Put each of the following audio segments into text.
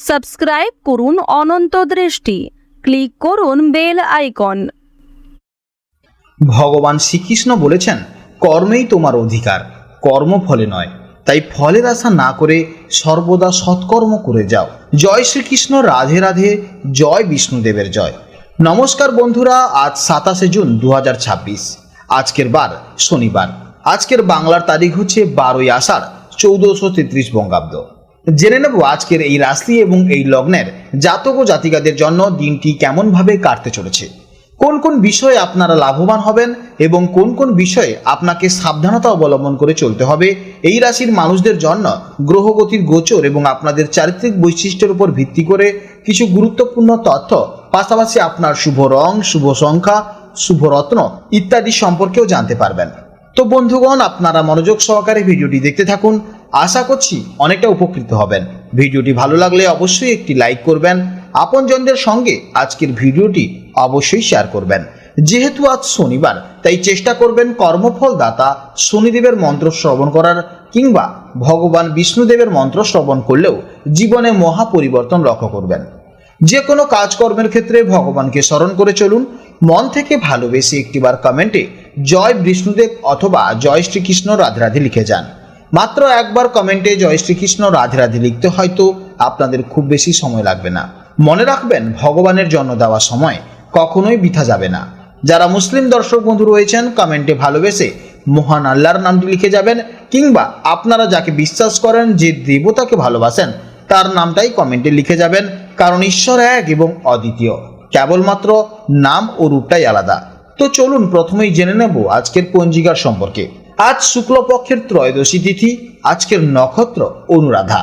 Subscribe করুন অনন্ত দৃষ্টি, click করুন বেল আইকন। ভগবান শ্রীকৃষ্ণ বলেছেন, কর্মেই তোমার অধিকার, কর্মফলে নয়। তাই ফলের আশা না করে সর্বদা সৎকর্ম করে যাও। জয় শ্রীকৃষ্ণ, রাধে রাধে, জয় বিষ্ণুদেবের জয়। নমস্কার বন্ধুরা, আজ 27 জুন 2026। আজকের বার শনিবার। আজকের বাংলার তারিখ হচ্ছে 12ই আষাঢ় 1433 বঙ্গাব্দ। জেনে নেব আজকের এই রাশি এবং এই লগ্নের জাতক ও জাতিকাদের জন্য দিনটি কেমনভাবে কাটতে চলেছে, কোন কোন বিষয়ে আপনারা লাভবান হবেন এবং কোন কোন বিষয়ে আপনাকে সাবধানতা অবলম্বন করে চলতে হবে। এই রাশির মানুষদের জন্য গ্রহগতির গোচর এবং আপনাদের চারিত্রিক বৈশিষ্ট্যের উপর ভিত্তি করে কিছু গুরুত্বপূর্ণ তথ্য, পাশাপাশি আপনার শুভ রং, শুভ সংখ্যা, শুভ রত্ন ইত্যাদি সম্পর্কেও জানতে পারবেন। তো বন্ধুগণ, আপনারা মনোযোগ সহকারে ভিডিওটি দেখতে থাকুন। আশা করছি অনেকটা উপকৃত হবেন। ভিডিওটি ভালো লাগলে অবশ্যই একটি লাইক করবেন। আপনজনদের সঙ্গে আজকের ভিডিওটি অবশ্যই শেয়ার করবেন। যেহেতু আজ শনিবার, তাই চেষ্টা করবেন কর্মফল দাতা শনিদেবের মন্ত্র শ্রবণ করার, কিংবা ভগবান বিষ্ণুদেবের মন্ত্র শ্রবণ করলেও জীবনে মহা পরিবর্তন লক্ষ্য করবেন। যে কোনো কাজকর্মের ক্ষেত্রে ভগবানকে স্মরণ করে চলুন। মন থেকে ভালোবেসে একটিবার কমেন্টে জয় বিষ্ণুদেব অথবা জয় শ্রীকৃষ্ণ রাধে রাধে লিখে যান। মাত্র একবার কমেন্টে জয় শ্রীকৃষ্ণ রাধে রাধে লিখতে হয়তো আপনাদের খুব বেশি সময় লাগবে না। মনে রাখবেন, ভগবানের জন্য দেওয়া সময় কখনোই বৃথা যাবে না। যারা মুসলিম দর্শক বন্ধু রয়েছেন, কমেন্টে ভালোবেসে মহান আল্লাহর নামটি লিখে যাবেন, কিংবা আপনারা যাকে বিশ্বাস করেন, যে দেবতাকে ভালোবাসেন, তার নামটাই কমেন্টে লিখে যাবেন। কারণ ঈশ্বর এক এবং অদ্বিতীয়, কেবলমাত্র নাম ও রূপটাই আলাদা। তো চলুন প্রথমেই জেনে নেব আজকের পঞ্জিকার সম্পর্কে। আজ শুক্লপক্ষের ত্রয়োদশী তিথি। আজকের নক্ষত্র অনুরাধা।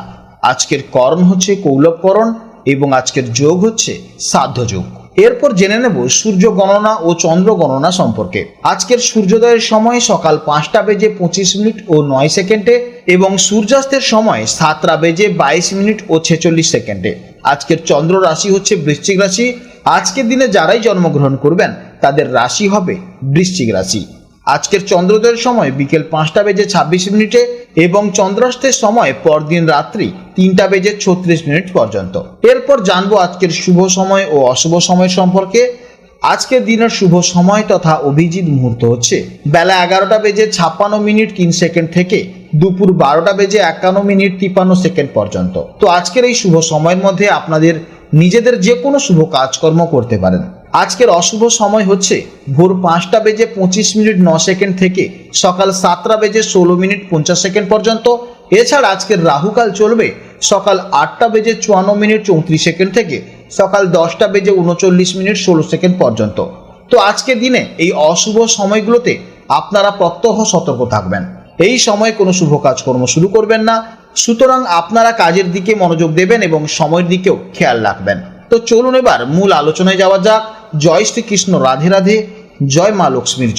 আজকের করণ হচ্ছে কৌলবকরণ এবং আজকের যোগ হচ্ছে সাধ্য যোগ। এরপর জেনে নেব সূর্য গণনা ও চন্দ্র গণনা সম্পর্কে। আজকের সূর্যোদয়ের সময় সকাল 5টা বেজে 25 মিনিট ও 9 সেকেন্ডে এবং সূর্যাস্তের সময় 7টা বেজে 22 মিনিট ও 46 সেকেন্ডে। আজকের চন্দ্র রাশি হচ্ছে বৃশ্চিক রাশি। আজকের দিনে যারাই জন্মগ্রহণ করবেন তাদের রাশি হবে বৃশ্চিক রাশি। আজকের চন্দ্রোদয়ের সময় বিকেল 5টা বেজে 26 মিনিটে এবং চন্দ্রাস্তের সময় পরদিন রাত্রি 3টা বেজে 36 মিনিট পর্যন্ত। এরপর জানবো আজকের শুভ সময় ও অশুভ সময় সম্পর্কে। আজকের দিনের শুভ সময় তথা অভিজিৎ মুহূর্ত হচ্ছে বেলা 11টা বেজে 56 মিনিট 3 সেকেন্ড থেকে দুপুর 12টা বেজে 51 মিনিট 53 সেকেন্ড পর্যন্ত। তো আজকের এই শুভ সময়ের মধ্যে আপনাদের নিজেদের যে কোনো শুভ কাজকর্ম করতে পারেন। আজকের অশুভ সময় হচ্ছে ভোর 5টা বেজে 25 মিনিট 9 সেকেন্ড থেকে সকাল 7টা বেজে 16 মিনিট 50 সেকেন্ড পর্যন্ত। এছাড়া আজকের রাহুকাল চলবে সকাল 8টা বেজে 54 মিনিট 34 সেকেন্ড থেকে সকাল 10টা বেজে 39 মিনিট 16 সেকেন্ড পর্যন্ত। তো আজকের দিনে এই অশুভ সময়গুলোতে আপনারা প্রত্যহ সতর্ক থাকবেন। এই সময় কোনো শুভ কাজকর্ম শুরু করবেন না। সুতরাং আপনারা কাজের দিকে মনোযোগ দেবেন এবং সময়ের দিকেও খেয়াল রাখবেন। তো চলুন এবার মূল আলোচনায় যাওয়া যাক। জয় শ্রীকৃষ্ণ, রাধে রাধে, জয় মা লক্ষ্মীর।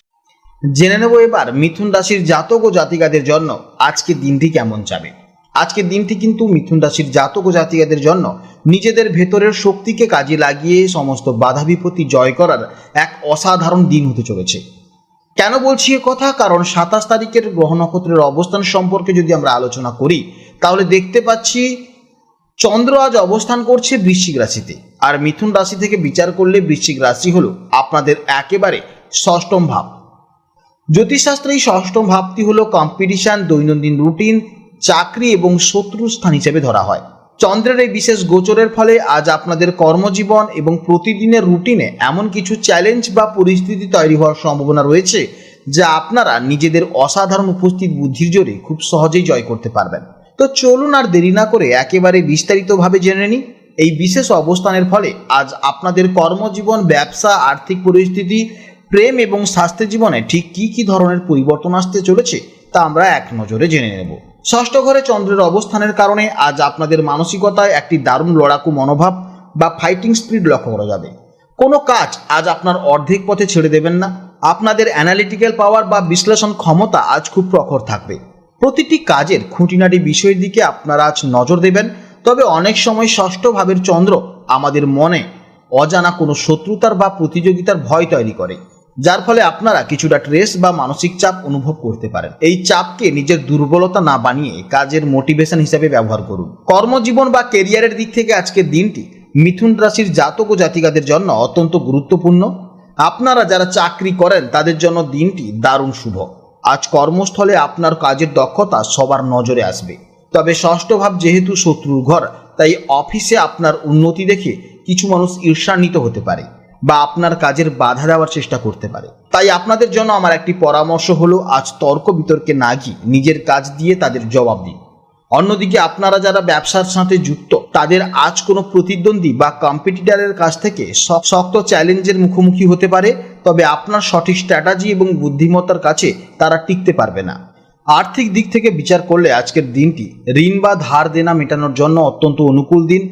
জেনে নেব এবার মিথুন রাশির জাতক ও জাতিকাদের জন্য আজকের দিনটি কেমন যাবে। আজকের দিনটি কিন্তু মিথুন রাশির জাতক ও জাতিকাদের জন্য নিজেদের ভেতরের শক্তিকে কাজে লাগিয়ে সমস্ত বাধা বিপত্তি জয় করার এক অসাধারণ দিন হতে চলেছে। কেন বলছি এ কথা? কারণ 27 তারিখের গ্রহ নক্ষত্রের অবস্থান সম্পর্কে যদি আমরা আলোচনা করি, তাহলে দেখতে পাচ্ছি চন্দ্র আজ অবস্থান করছে বৃশ্চিক রাশিতে। আর মিথুন রাশি থেকে বিচার করলে বৃশ্চিক রাশি হলো আপনাদের একেবারে ষষ্ঠম ভাব। জ্যোতিষশাস্ত্রে এই ষষ্ঠম ভাবটি হলো কম্পিটিশন, দৈনন্দিন রুটিন, চাকরি এবং শত্রু স্থান হিসেবে ধরা হয়। চন্দ্রের এই বিশেষ গোচরের ফলে আজ আপনাদের কর্মজীবন এবং প্রতিদিনের রুটিনে এমন কিছু চ্যালেঞ্জ বা পরিস্থিতি তৈরি হওয়ার সম্ভাবনা রয়েছে যা আপনারা নিজেদের অসাধারণ উপস্থিত বুদ্ধির জোরে খুব সহজেই জয় করতে পারবেন। তো চলুন আর দেরি না করে একেবারে বিস্তারিতভাবে জেনে নিই। এই বিশেষ অবস্থানের ফলে আজ আপনাদের কর্মজীবন, ব্যবসা, আর্থিক পরিস্থিতি, প্রেম এবং স্বাস্থ্য জীবনে ঠিক কি ধরনের পরিবর্তন আসতে চলেছে তা আমরা এক নজরে জেনে নেব। ষষ্ঠ ঘরে চন্দ্রের অবস্থানের কারণে আজ আপনাদের মানসিকতায় একটি দারুণ লড়াকু মনোভাব বা ফাইটিং স্পিরিট লক্ষ্য করা যাবে। কোনো কাজ আজ আপনার অর্ধেক পথে ছেড়ে দেবেন না। আপনাদের অ্যানালিটিক্যাল পাওয়ার বা বিশ্লেষণ ক্ষমতা আজ খুব প্রখর থাকবে। প্রতিটি কাজের খুঁটিনাটি বিষয়ের দিকে আপনারা আজ নজর দেবেন। তবে অনেক সময় ষষ্ঠ ভাবের চন্দ্র আমাদের মনে অজানা কোনো শত্রুতার বা প্রতিযোগিতার ভয় তৈরি করে। যার ফলে আপনারা কিছুটা স্ট্রেস বা মানসিক চাপ অনুভব করতে পারেন। এই চাপকে নিজের দুর্বলতা না বানিয়ে কাজের মোটিভেশন হিসেবে ব্যবহার করুন। কর্মজীবন বা কেরিয়ারের দিক থেকে আজকের দিনটি মিথুন রাশির জাতক ও জাতিকাদের জন্য অত্যন্ত গুরুত্বপূর্ণ। আপনারা যারা চাকরি করেন তাদের জন্য দিনটি দারুণ শুভ। আজ কর্মস্থলে আপনার কাজের দক্ষতা সবার নজরে আসবে। তবে ষষ্ঠ ভাব যেহেতু শত্রুর ঘর, তাই অফিসে আপনার উন্নতি দেখে কিছু মানুষ ঈর্ষান্বিত হতে পারে বা আপনার কাজের বাধা দেওয়ার চেষ্টা করতে পারে। তাই আপনাদের জন্য আমার একটি পরামর্শ হলো, আজ তর্ক বিতর্কে না গিয়ে নিজের কাজ দিয়ে তাদের জবাব দিন। অন্যদিকে আপনারা যারা ব্যবসার সাথে যুক্ত, তাদের আজ কোনো প্রতিদ্বন্দ্বী বা কম্পিটিটরের কাছ থেকে শক্ত চ্যালেঞ্জের মুখোমুখি হতে পারে। তবে আপনার সঠিক স্ট্র্যাটেজি এবং বুদ্ধিমত্তার কাছে তারা টিকতে পারবে না। আর্থিক দিক থেকে বিচার করলে আজকের দিনটি ঋণ বা ধার দেনা মেটানোর জন্য অত্যন্ত অনুকূল দিন।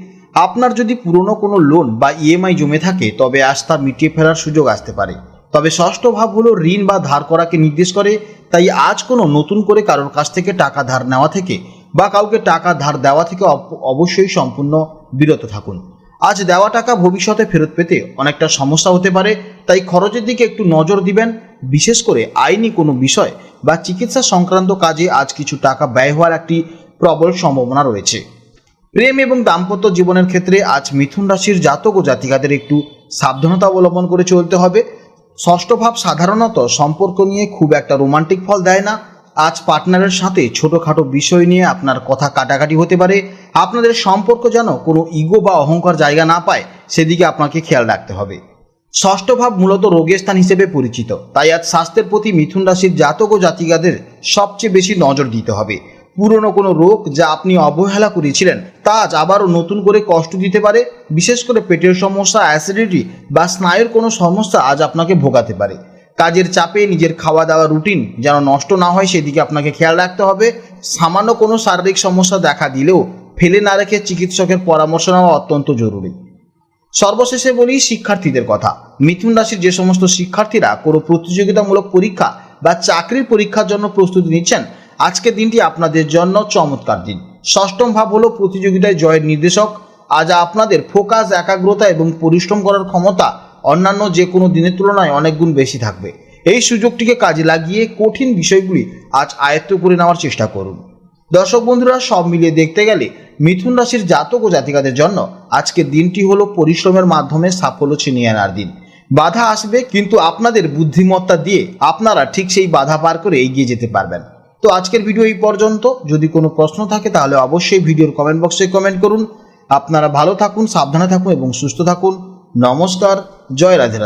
আপনার যদি পুরনো কোনো লোন বা ইএমআই জমে থাকে, তবে আজ তা মিটিয়ে ফেলার সুযোগ আসতে পারে। তবে ষষ্ঠ ভাব হলো ঋণ বা ধার করাকে নির্দেশ করে, তাই আজ কোনো নতুন করে কারোর কাছ থেকে টাকা ধার নেওয়া থেকে বা কাউকে টাকা ধার দেওয়া থেকে অবশ্যই সম্পূর্ণ বিরত থাকুন। আজ দেওয়া টাকা ভবিষ্যতে ফেরত পেতে অনেকটা সমস্যা হতে পারে, তাই খরচের দিকে একটু নজর দিবেন। বিশেষ করে আইনি কোনো বিষয় বা চিকিৎসা সংক্রান্ত কাজে আজ কিছু টাকা ব্যয় হওয়ার একটি প্রবল সম্ভাবনা রয়েছে। প্রেম এবং দাম্পত্য জীবনের ক্ষেত্রে আজ মিথুন রাশির জাতক ও জাতিকাদের একটু সাবধানতা অবলম্বন করে চলতে হবে। ষষ্ঠ ভাব সাধারণত সম্পর্ক নিয়ে খুব একটা রোমান্টিক ফল দেয় না। আজ পার্টনারের সাথে ছোটোখাটো বিষয় নিয়ে আপনার কথা কাটাকাটি হতে পারে। আপনাদের সম্পর্ক যেন কোনো ইগো বা অহংকার জায়গা না পায়, সেদিকে আপনাকে খেয়াল রাখতে হবে। ষষ্ঠ ভাব মূলত রোগের স্থান হিসেবে পরিচিত, তাই আজ স্বাস্থ্যের প্রতি মিথুন রাশির জাতক ও জাতিকাদের সবচেয়ে বেশি নজর দিতে হবে। পুরনো কোনো রোগ যা আপনি অবহেলা করেছিলেন, তা আজ আবারও নতুন করে কষ্ট দিতে পারে। বিশেষ করে পেটের সমস্যা, অ্যাসিডিটি বা স্নায়ুর কোনো সমস্যা আজ আপনাকে ভোগাতে পারে। কাজের চাপে নিজের খাওয়া দাওয়া রুটিন যেন নষ্ট না হয়, সেদিকে আপনাকে খেয়াল রাখতে হবে। সামান্য কোনো শারীরিক সমস্যা দেখা দিলেও ফেলে না রেখে চিকিৎসকের পরামর্শ নেওয়া অত্যন্ত জরুরি। সর্বশেষে বলি শিক্ষার্থীদের কথা। মিথুন রাশির যে সমস্ত শিক্ষার্থীরা কোনো প্রতিযোগিতামূলক পরীক্ষা বা চাকরির পরীক্ষার জন্য প্রস্তুতি নিচ্ছেন, আজকের দিনটি আপনাদের জন্য চমৎকার দিন। ষষ্ঠম ভাব হলো প্রতিযোগিতায় জয়ের নির্দেশক। আজ আপনাদের ফোকাস, একাগ্রতা এবং পরিশ্রম করার ক্ষমতা অন্যান্য যে কোনো দিনের তুলনায় অনেক গুণ বেশি থাকবে। এই সুযোগটিকে কাজে লাগিয়ে কঠিন বিষয়গুলি আজ আয়ত্ত করে নেওয়ার চেষ্টা করুন। দর্শক বন্ধুরা, সব মিলিয়ে দেখতে গেলে মিথুন রাশির জাতক ও জাতিকাদের জন্য আজকের দিনটি হলো পরিশ্রমের মাধ্যমে সাফল্য ছিনিয়ে আনার দিন। বাধা আসবে, কিন্তু আপনাদের বুদ্ধিমত্তা দিয়ে আপনারা ঠিক সেই বাধা পার করে এগিয়ে যেতে পারবেন। তো আজকের ভিডিও এই পর্যন্ত। যদি কোনো প্রশ্ন থাকে তাহলে অবশ্যই ভিডিওর কমেন্ট বক্সে কমেন্ট করুন। আপনারা ভালো থাকুন, সাবধানে থাকুন এবং সুস্থ থাকুন। নমস্কার, জয় রাধে রাধে।